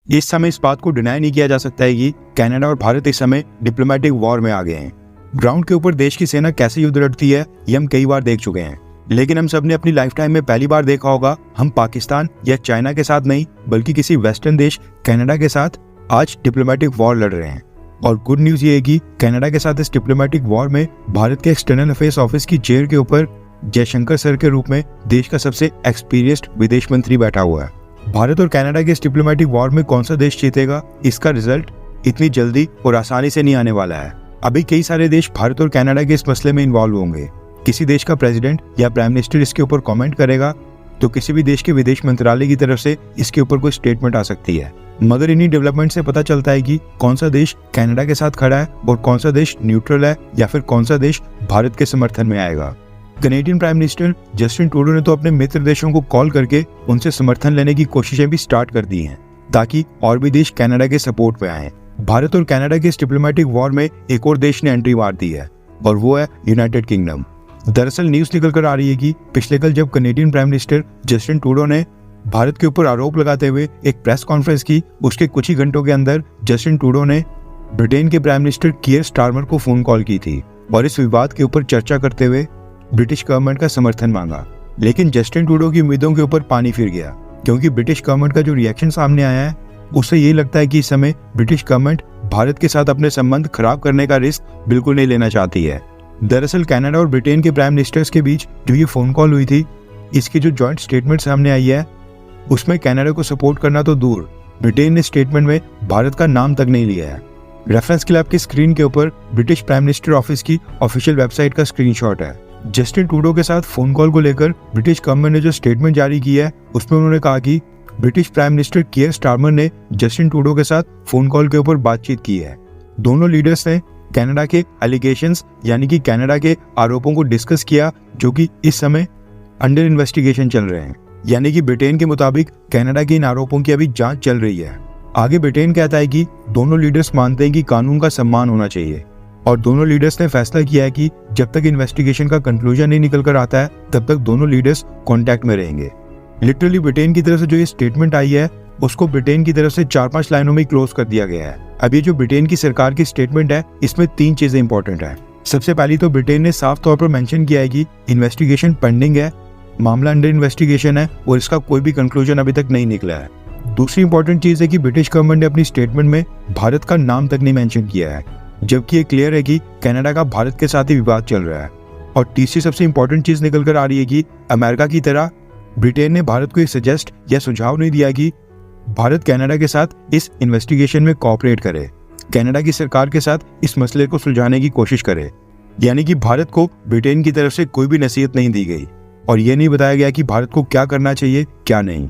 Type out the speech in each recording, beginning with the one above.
इस समय इस बात को डिनाई नहीं किया जा सकता है कि कनाडा और भारत इस समय डिप्लोमेटिक वॉर में आ गए हैं। ग्राउंड के ऊपर देश की सेना कैसे युद्ध लड़ती है ये हम कई बार देख चुके हैं, लेकिन हम सब ने अपनी लाइफ टाइम में पहली बार देखा होगा हम पाकिस्तान या चाइना के साथ नहीं बल्कि किसी वेस्टर्न देश कनाडा के साथ आज डिप्लोमेटिक वॉर लड़ रहे हैं। और गुड न्यूज ये है कि कनाडा के साथ इस डिप्लोमेटिक वॉर में भारत के एक्सटर्नल अफेयर्स ऑफिस की चेयर के ऊपर जयशंकर सर के रूप में देश का सबसे एक्सपीरियंस्ड विदेश मंत्री बैठा हुआ है। भारत और कनाडा के इस डिप्लोमेटिक वॉर में कौन सा देश जीतेगा, इसका रिजल्ट इतनी जल्दी और आसानी से नहीं आने वाला है। अभी कई सारे देश भारत और कनाडा के इस मसले में इन्वॉल्व होंगे। किसी देश का प्रेसिडेंट या प्राइम मिनिस्टर इसके ऊपर कमेंट करेगा तो किसी भी देश के विदेश मंत्रालय की तरफ से इसके ऊपर कोई स्टेटमेंट आ सकती है। मगर इन्हीं डेवलपमेंट से पता चलता है कि कौन सा देश कनाडा के साथ खड़ा है और कौन सा देश न्यूट्रल है या फिर कौन सा देश भारत के समर्थन में आएगा। Canadian prime minister Justin Trudeau ने तो अपने मित्र देशों को कॉल करके उनसे समर्थन लेने की कोशिशें भी स्टार्ट कर दी हैं ताकि और भी देश कनाडा के सपोर्ट में आए। भारत और कनाडा के इस डिप्लोमेटिक वॉर में एक और देश ने एंट्री मार दी है और वो है यूनाइटेड किंगडम। दरअसल न्यूज निकल कर आ रही है कि पिछले कल जब Canadian prime minister Justin Trudeau ने भारत के ऊपर आरोप लगाते हुए एक प्रेस कॉन्फ्रेंस की, उसके कुछ ही घंटों के अंदर जस्टिन ट्रूडो ने ब्रिटेन के प्राइम मिनिस्टर कीयर स्टारमर को फोन कॉल की थी और इस विवाद के ऊपर चर्चा करते हुए ब्रिटिश गवर्नमेंट का समर्थन मांगा। लेकिन जस्टिन ट्रूडो की उम्मीदों के ऊपर पानी फिर गया क्योंकि ब्रिटिश गवर्नमेंट का जो रिएक्शन सामने आया है उससे ये लगता है कि इस समय ब्रिटिश गवर्नमेंट भारत के साथ अपने संबंध खराब करने का रिस्क बिल्कुल नहीं लेना चाहती है। दरअसल कनाडा और ब्रिटेन के प्राइम मिनिस्टर्स के बीच जो ये फोन कॉल हुई थी, इसकी जो जॉइंट स्टेटमेंट सामने आई है उसमें कनाडा को सपोर्ट करना तो दूर, ब्रिटेन ने स्टेटमेंट में भारत का नाम तक नहीं लिया है। रेफरेंस के लिए आपकी स्क्रीन के ऊपर ब्रिटिश प्राइम मिनिस्टर ऑफिस की ऑफिशियल वेबसाइट का स्क्रीनशॉट है। जस्टिन ट्रूडो के साथ फोन कॉल को लेकर ब्रिटिश गवर्नमेंट ने जो स्टेटमेंट जारी की है उसमें उन्होंने कहा कि ब्रिटिश प्राइम मिनिस्टर कीयर स्टारमर ने जस्टिन ट्रूडो के साथ फोन कॉल के ऊपर बातचीत की है। दोनों लीडर्स ने कनाडा के एलिगेशंस यानी कि कनाडा के आरोपों को डिस्कस किया जो कि इस समय अंडर इन्वेस्टिगेशन चल रहे हैं, यानी कि ब्रिटेन के मुताबिक कनाडा के इन आरोपों की अभी जांच चल रही है। आगे ब्रिटेन कहता है कि दोनों लीडर्स मानते हैं कि कानून का सम्मान होना चाहिए और दोनों लीडर्स ने फैसला किया है कि जब तक इन्वेस्टिगेशन का कंक्लूजन नहीं निकल कर आता है तब तक दोनों लीडर्स कांटेक्ट में रहेंगे। लिटरली ब्रिटेन की तरफ से जो ये स्टेटमेंट आई है उसको ब्रिटेन की तरफ से 4-5 लाइनों में क्लोज कर दिया गया है। अब ये जो ब्रिटेन की सरकार की स्टेटमेंट है इसमें 3 चीजें इंपॉर्टेंट है। सबसे पहली तो ब्रिटेन ने साफ तौर पर मेंशन किया है कि इन्वेस्टिगेशन पेंडिंग है, मामला अंडर इन्वेस्टिगेशन है और इसका कोई भी कंक्लूजन अभी तक नहीं निकला है। दूसरी इंपॉर्टेंट चीज है कि ब्रिटिश गवर्नमेंट ने अपनी स्टेटमेंट में भारत का नाम तक नहीं मेंशन किया है, जबकि ये क्लियर है कि कनाडा का भारत के साथ ही विवाद चल रहा है। और तीसरी सबसे इंपॉर्टेंट चीज निकल कर आ रही है कि अमेरिका की तरह ब्रिटेन ने भारत को ये सजेस्ट या सुझाव नहीं दिया कि भारत कनाडा के साथ इस इन्वेस्टिगेशन में कोऑपरेट करे, कनाडा की सरकार के साथ इस मसले को सुलझाने की कोशिश करे। यानी कि भारत को ब्रिटेन की तरफ से कोई भी नसीहत नहीं दी गई और ये नहीं बताया गया कि भारत को क्या करना चाहिए क्या नहीं।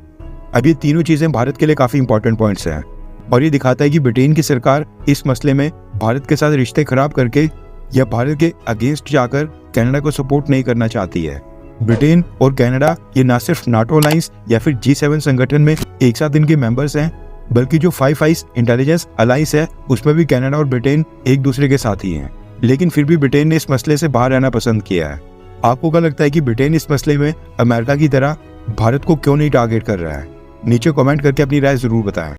अब ये तीनों चीजें भारत के लिए काफी इंपॉर्टेंट पॉइंट्स हैं और ये दिखाता है कि ब्रिटेन की सरकार इस मसले में भारत के साथ रिश्ते खराब करके या भारत के अगेंस्ट जाकर कनाडा को सपोर्ट नहीं करना चाहती है। ब्रिटेन और कनाडा ये ना सिर्फ नाटो अलायंस या फिर G7 संगठन में एक साथ इनके मेंबर्स हैं, बल्कि जो 5 आइज इंटेलिजेंस अलायंस है उसमें भी कनाडा और ब्रिटेन एक दूसरे के साथ ही हैं। लेकिन फिर भी ब्रिटेन ने इस मसले से बाहर रहना पसंद किया है। आपको क्या लगता है कि ब्रिटेन इस मसले में अमेरिका की तरह भारत को क्यों नहीं टारगेट कर रहा है? नीचे कमेंट करके अपनी राय जरूर बताएं।